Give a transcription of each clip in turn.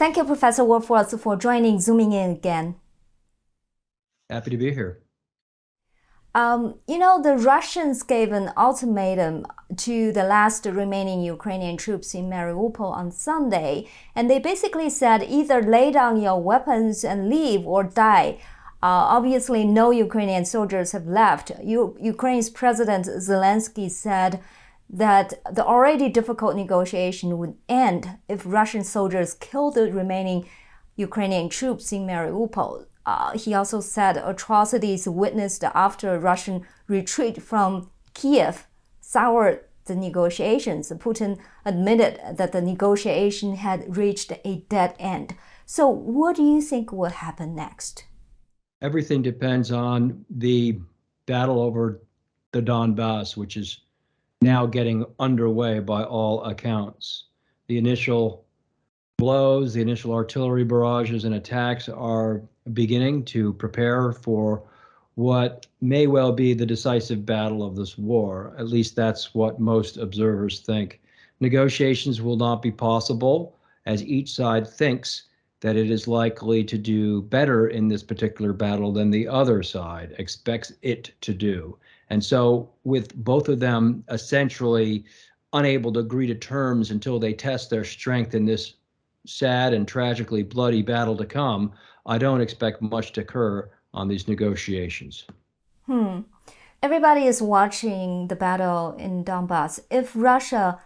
Thank you, Professor Wolhforth, for zooming in again. Happy to be here. The Russians gave an ultimatum to the last remaining Ukrainian troops in Mariupol on Sunday, and they basically said either lay down your weapons and leave or die. Obviously, no Ukrainian soldiers have left. Ukraine's President Zelensky said that the already difficult negotiation would end if Russian soldiers killed the remaining Ukrainian troops in Mariupol. He also said atrocities witnessed after a Russian retreat from Kyiv soured the negotiations. Putin admitted that the negotiation had reached a dead end. So what do you think will happen next? Everything depends on the battle over the Donbas, which is now getting underway by all accounts. The initial blows, the initial artillery barrages and attacks are beginning to prepare for what may well be the decisive battle of this war. At least that's what most observers think. Negotiations will not be possible as each side thinks that it is likely to do better in this particular battle than the other side expects it to do. And so with both of them essentially unable to agree to terms until they test their strength in this sad and tragically bloody battle to come, I don't expect much to occur on these negotiations. Everybody is watching the battle in Donbas. If Russia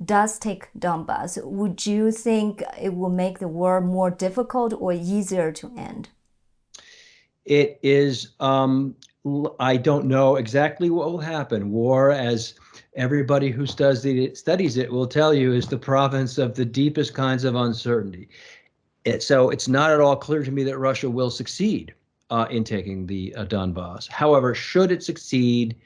does take Donbas, would you think it will make the war more difficult or easier to end? It is, I don't know exactly what will happen. War, as everybody who studies it will tell you, is the province of the deepest kinds of uncertainty. So it's not at all clear to me that Russia will succeed in taking the Donbas. However, should it succeed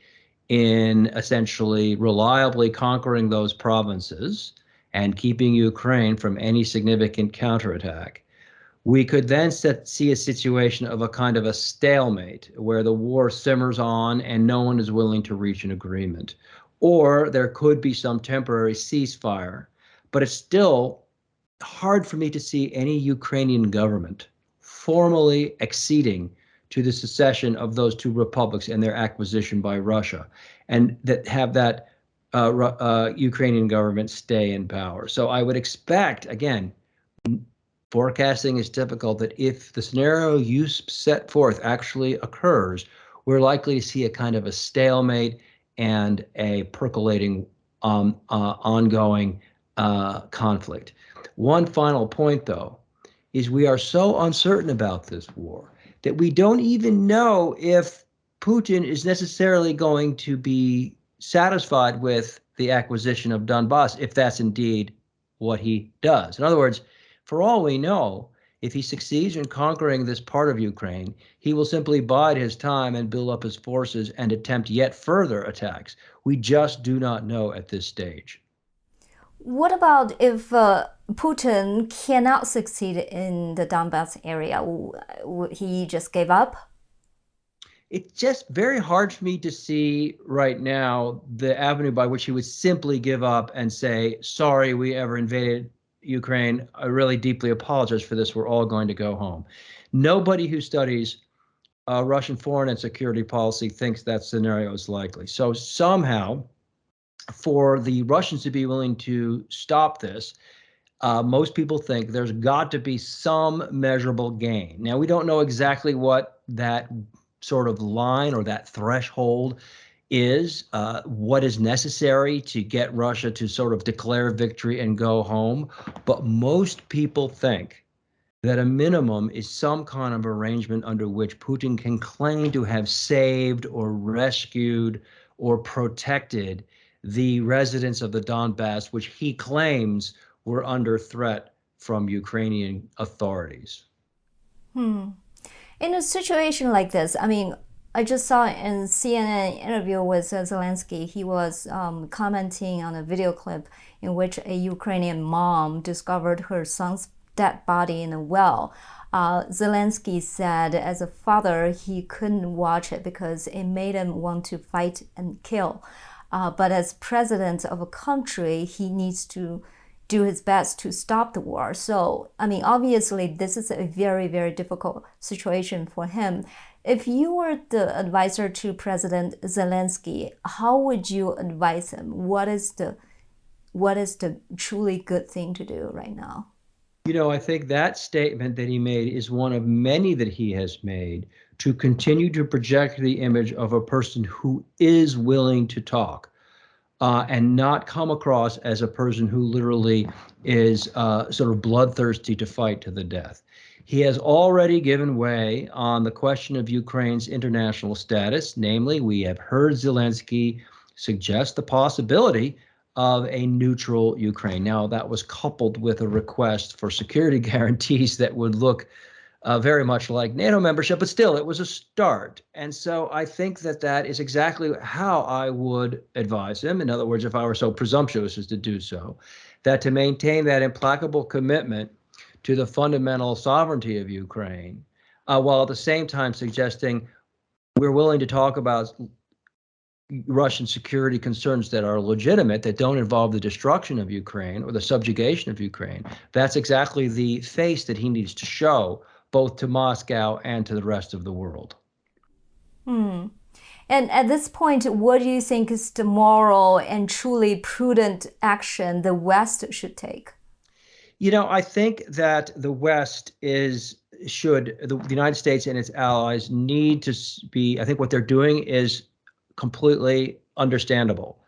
in essentially reliably conquering those provinces and keeping Ukraine from any significant counterattack, we could then see a situation of a kind of a stalemate where the war simmers on and no one is willing to reach an agreement. Or there could be some temporary ceasefire, but it's still hard for me to see any Ukrainian government formally acceding to the secession of those two republics and their acquisition by Russia, and that have that Ukrainian government stay in power. So I would expect, again, forecasting is difficult, that if the scenario you set forth actually occurs, we're likely to see a kind of a stalemate and a percolating ongoing conflict. One final point, though, is we are so uncertain about this war that we don't even know if Putin is necessarily going to be satisfied with the acquisition of Donbas, if that's indeed what he does. In other words, for all we know, if he succeeds in conquering this part of Ukraine, he will simply bide his time and build up his forces and attempt yet further attacks. We just do not know at this stage. What about if Putin cannot succeed in the Donbas area? Would he just give up? It's just very hard for me to see right now the avenue by which he would simply give up and say, sorry, we ever invaded Ukraine. I really deeply apologize for this. We're all going to go home. Nobody who studies Russian foreign and security policy thinks that scenario is likely. So somehow, for the Russians to be willing to stop this, most people think there's got to be some measurable gain. Now, we don't know exactly what that sort of line or that threshold is, what is necessary to get Russia to sort of declare victory and go home. But most people think that a minimum is some kind of arrangement under which Putin can claim to have saved or rescued or protected the residents of the Donbas, which he claims were under threat from Ukrainian authorities. In a situation like this, I just saw in CNN interview with Zelensky. He was commenting on a video clip in which a Ukrainian mom discovered her son's dead body in a well. Zelensky said as a father, he couldn't watch it because it made him want to fight and kill. But as president of a country, he needs to do his best to stop the war. So, I mean, obviously, this is a very, very difficult situation for him. If you were the advisor to President Zelensky, how would you advise him? What is the truly good thing to do right now? I think that statement that he made is one of many that he has made to continue to project the image of a person who is willing to talk. And not come across as a person who literally is sort of bloodthirsty to fight to the death. He has already given way on the question of Ukraine's international status. Namely, we have heard Zelensky suggest the possibility of a neutral Ukraine. Now, that was coupled with a request for security guarantees that would look very much like NATO membership, but still, it was a start. And so I think that that is exactly how I would advise him. In other words, if I were so presumptuous as to do so, that to maintain that implacable commitment to the fundamental sovereignty of Ukraine, while at the same time suggesting we're willing to talk about Russian security concerns that are legitimate, that don't involve the destruction of Ukraine or the subjugation of Ukraine. That's exactly the face that he needs to show both to Moscow and to the rest of the world. And at this point, what do you think is the moral and truly prudent action the West should take? I think that the West the United States and its allies need to be, I think what they're doing is completely understandable.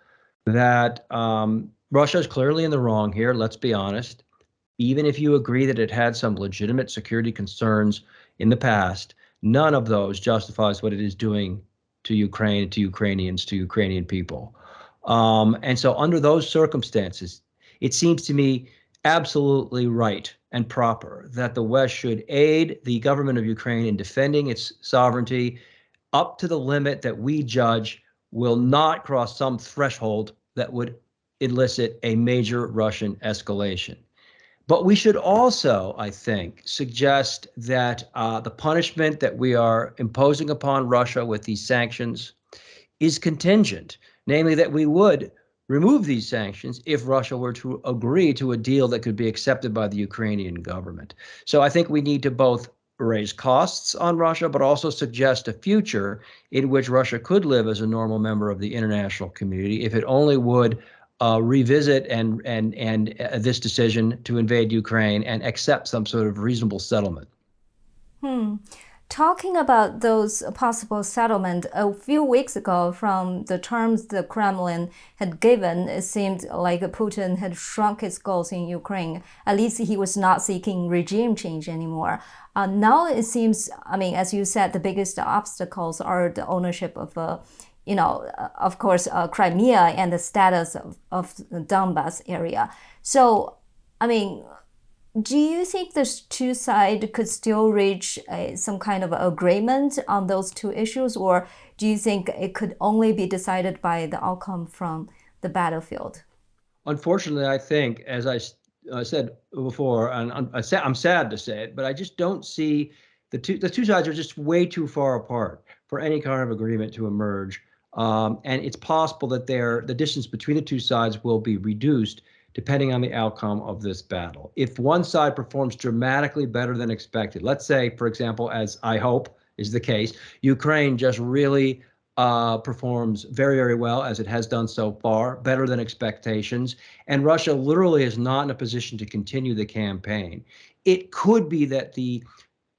That Russia is clearly in the wrong here, let's be honest. Even if you agree that it had some legitimate security concerns in the past, none of those justifies what it is doing to Ukraine, to Ukrainians, to Ukrainian people. And so under those circumstances, it seems to me absolutely right and proper that the West should aid the government of Ukraine in defending its sovereignty up to the limit that we judge will not cross some threshold that would elicit a major Russian escalation. But we should also, I think, suggest that the punishment that we are imposing upon Russia with these sanctions is contingent, namely that we would remove these sanctions if Russia were to agree to a deal that could be accepted by the Ukrainian government. So I think we need to both raise costs on Russia, but also suggest a future in which Russia could live as a normal member of the international community if it only would revisit and this decision to invade Ukraine and accept some sort of reasonable settlement. Talking about those possible settlement, a few weeks ago, from the terms the Kremlin had given, it seemed like Putin had shrunk his goals in Ukraine. At least he was not seeking regime change anymore. Now it seems, I mean, as you said, the biggest obstacles are the ownership of of course, Crimea and the status of the Donbas area. So, I mean, do you think the two sides could still reach some kind of agreement on those two issues, or do you think it could only be decided by the outcome from the battlefield? Unfortunately, I think, as I said before, and I'm sad to say it, but I just don't see the two sides are just way too far apart for any kind of agreement to emerge. And it's possible that the distance between the two sides will be reduced depending on the outcome of this battle. If one side performs dramatically better than expected, let's say, for example, as I hope is the case, Ukraine just really performs very, very well, as it has done so far, better than expectations, and Russia literally is not in a position to continue the campaign, it could be that the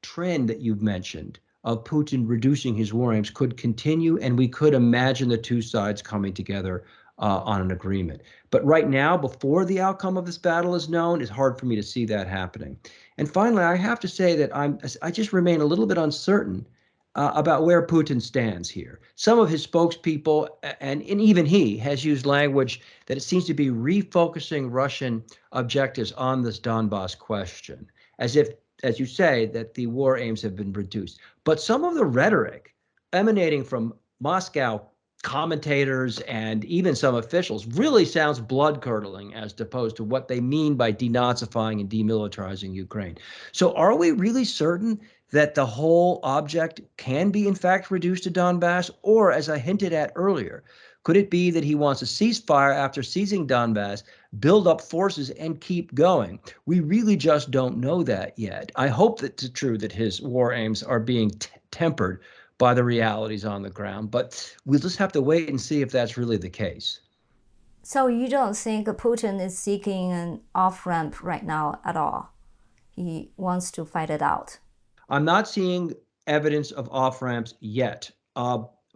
trend that you've mentioned of Putin reducing his war aims could continue, and we could imagine the two sides coming together on an agreement. But right now, before the outcome of this battle is known, it's hard for me to see that happening. And finally, I have to say that I just remain a little bit uncertain about where Putin stands here. Some of his spokespeople, and even he, has used language that it seems to be refocusing Russian objectives on this Donbas question, as if, as you say, that the war aims have been reduced. But some of the rhetoric emanating from Moscow commentators and even some officials really sounds blood-curdling as opposed to what they mean by denazifying and demilitarizing Ukraine. So are we really certain that the whole object can be in fact reduced to Donbass? Or, as I hinted at earlier, Could it be that he wants a ceasefire after seizing Donbas, build up forces, and keep going? We really just don't know that yet. I hope that it's true that his war aims are being tempered by the realities on the ground, but we'll just have to wait and see if that's really the case. So you don't think Putin is seeking an off-ramp right now at all? He wants to fight it out. I'm not seeing evidence of off-ramps yet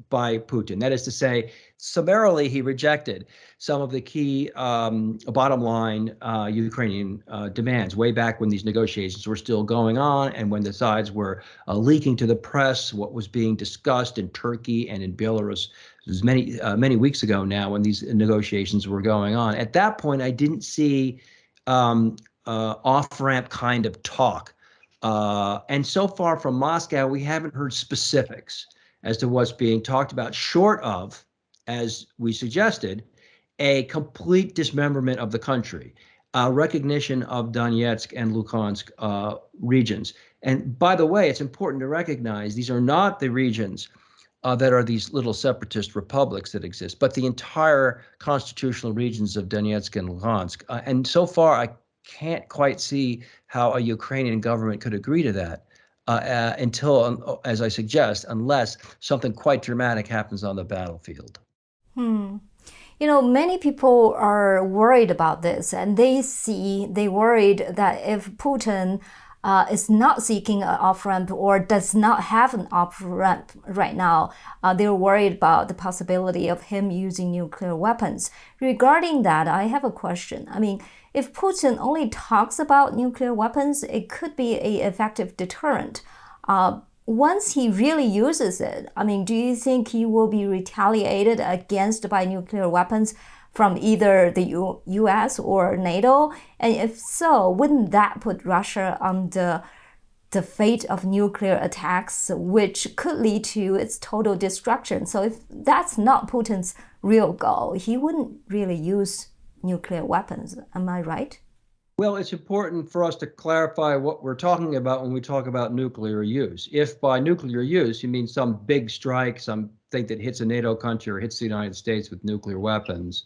by Putin. That is to say, summarily, he rejected some of the key bottom line Ukrainian demands way back when these negotiations were still going on and when the sides were leaking to the press what was being discussed in Turkey and in Belarus. It was many weeks ago now when these negotiations were going on. At that point, I didn't see off-ramp kind of talk. And so far from Moscow, we haven't heard specifics as to what's being talked about, short of, as we suggested, a complete dismemberment of the country, recognition of Donetsk and Luhansk regions. And by the way, it's important to recognize these are not the regions that are these little separatist republics that exist, but the entire constitutional regions of Donetsk and Luhansk. And so far, I can't quite see how a Ukrainian government could agree to that until, as I suggest, unless something quite dramatic happens on the battlefield. You know, many people are worried about this, and they worried that if Putin is not seeking an off-ramp or does not have an off-ramp right now, they're worried about the possibility of him using nuclear weapons. Regarding that, I have a question. I mean, if Putin only talks about nuclear weapons, it could be an effective deterrent. Once he really uses it, I mean, do you think he will be retaliated against by nuclear weapons from either the US or NATO? And if so, wouldn't that put Russia on the fate of nuclear attacks, which could lead to its total destruction? So if that's not Putin's real goal, he wouldn't really use nuclear weapons. Am I right? Well, it's important for us to clarify what we're talking about when we talk about nuclear use. If by nuclear use you mean some big strike, something that hits a NATO country or hits the United States with nuclear weapons,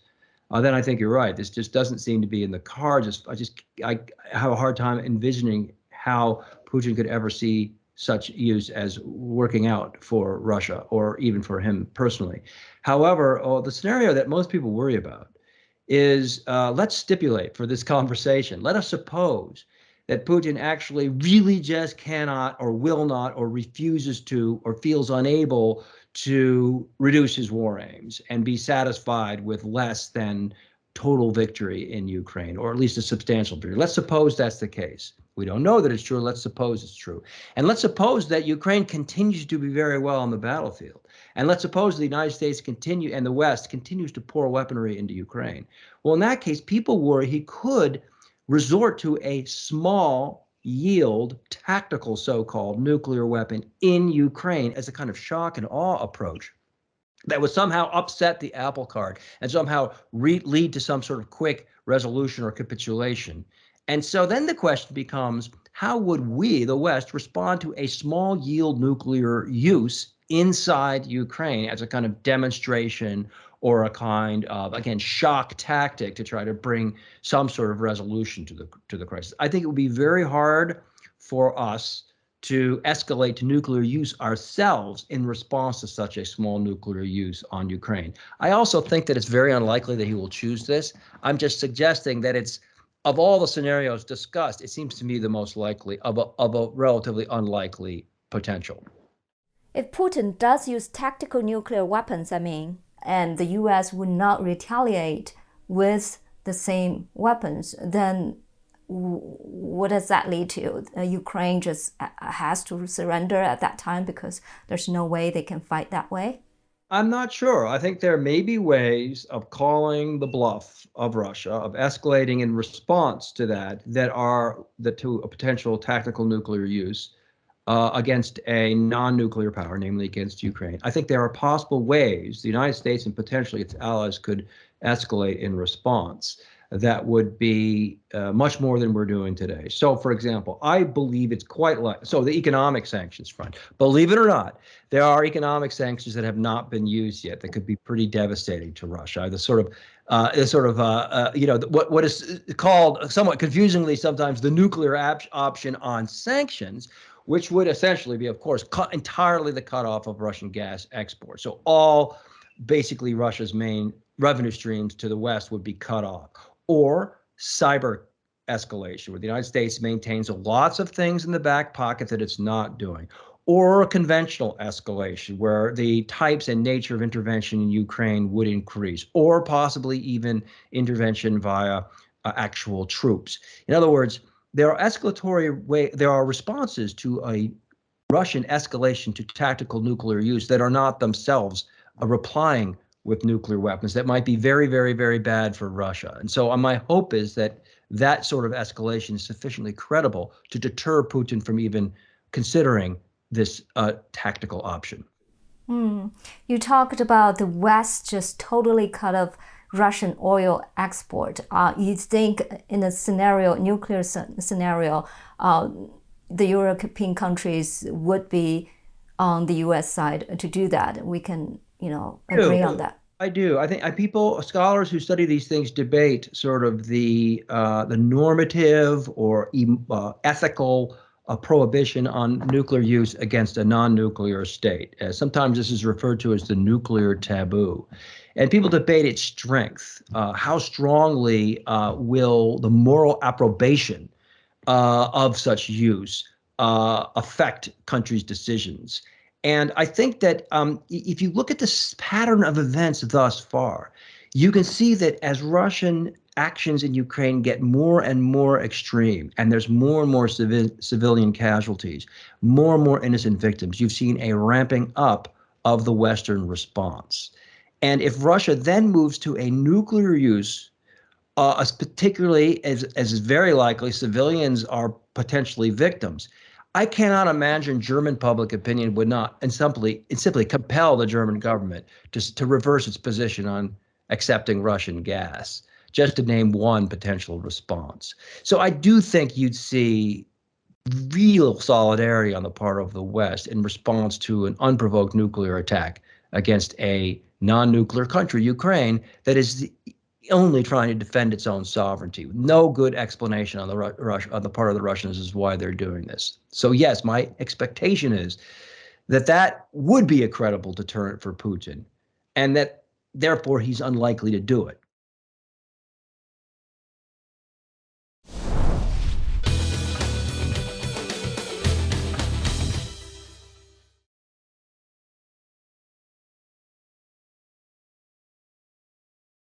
then I think you're right. This just doesn't seem to be in the cards. I have a hard time envisioning how Putin could ever see such use as working out for Russia or even for him personally. However, the scenario that most people worry about is let's stipulate for this conversation. Let us suppose that Putin actually really just cannot or will not or refuses to or feels unable to reduce his war aims and be satisfied with less than total victory in Ukraine, or at least a substantial victory. Let's suppose that's the case. We don't know that it's true. Let's suppose it's true. And let's suppose that Ukraine continues to do very well on the battlefield. And let's suppose the United States and the West continues to pour weaponry into Ukraine. Well, in that case, people worry he could resort to a small yield tactical so-called nuclear weapon in Ukraine as a kind of shock and awe approach that would somehow upset the apple cart and somehow lead to some sort of quick resolution or capitulation. And so then the question becomes, how would we, the West, respond to a small yield nuclear use inside Ukraine as a kind of demonstration or a kind of, again, shock tactic to try to bring some sort of resolution to the crisis? I think it would be very hard for us to escalate to nuclear use ourselves in response to such a small nuclear use on Ukraine. I also think that it's very unlikely that he will choose this. I'm just suggesting that it's, of all the scenarios discussed, it seems to me the most likely of a relatively unlikely potential. If Putin does use tactical nuclear weapons, and the US would not retaliate with the same weapons, then what does that lead to? Ukraine just has to surrender at that time because there's no way they can fight that way? I'm not sure. I think there may be ways of calling the bluff of Russia, of escalating in response to that to a potential tactical nuclear use against a non-nuclear power, namely against Ukraine. I think there are possible ways the United States and potentially its allies could escalate in response. that would be much more than we're doing today. So, for example, I believe it's quite like, so the economic sanctions front, believe it or not, there are economic sanctions that have not been used yet that could be pretty devastating to Russia. What is called somewhat confusingly sometimes the nuclear option on sanctions, which would essentially be, of course, entirely the cutoff of Russian gas exports. So all basically Russia's main revenue streams to the West would be cut off. Or cyber escalation, where the United States maintains lots of things in the back pocket that it's not doing. Or a conventional escalation, where the types and nature of intervention in Ukraine would increase, or possibly even intervention via actual troops. In other words, there are responses to a Russian escalation to tactical nuclear use that are not themselves replying with nuclear weapons that might be very, very, very bad for Russia. And so my hope is that that sort of escalation is sufficiently credible to deter Putin from even considering this tactical option. You talked about the West just totally cut off Russian oil export. You think in a nuclear scenario, the European countries would be on the U.S. side to do that? We can, agree on that. I do. I think scholars who study these things debate sort of the normative or ethical prohibition on nuclear use against a non-nuclear state. Sometimes this is referred to as the nuclear taboo. And people debate its strength. How strongly will the moral approbation of such use affect countries' decisions? And I think that if you look at this pattern of events thus far, you can see that as Russian actions in Ukraine get more and more extreme, and there's more and more civilian casualties, more and more innocent victims, you've seen a ramping up of the Western response. And if Russia then moves to a nuclear use, particularly as is very likely civilians are potentially victims, I cannot imagine German public opinion would not and simply compel the German government to reverse its position on accepting Russian gas, just to name one potential response. So I do think you'd see real solidarity on the part of the West in response to an unprovoked nuclear attack against a non-nuclear country, Ukraine, that is only trying to defend its own sovereignty. No good explanation on the part of the Russians as why they're doing this. So yes, my expectation is that would be a credible deterrent for Putin, and that therefore he's unlikely to do it.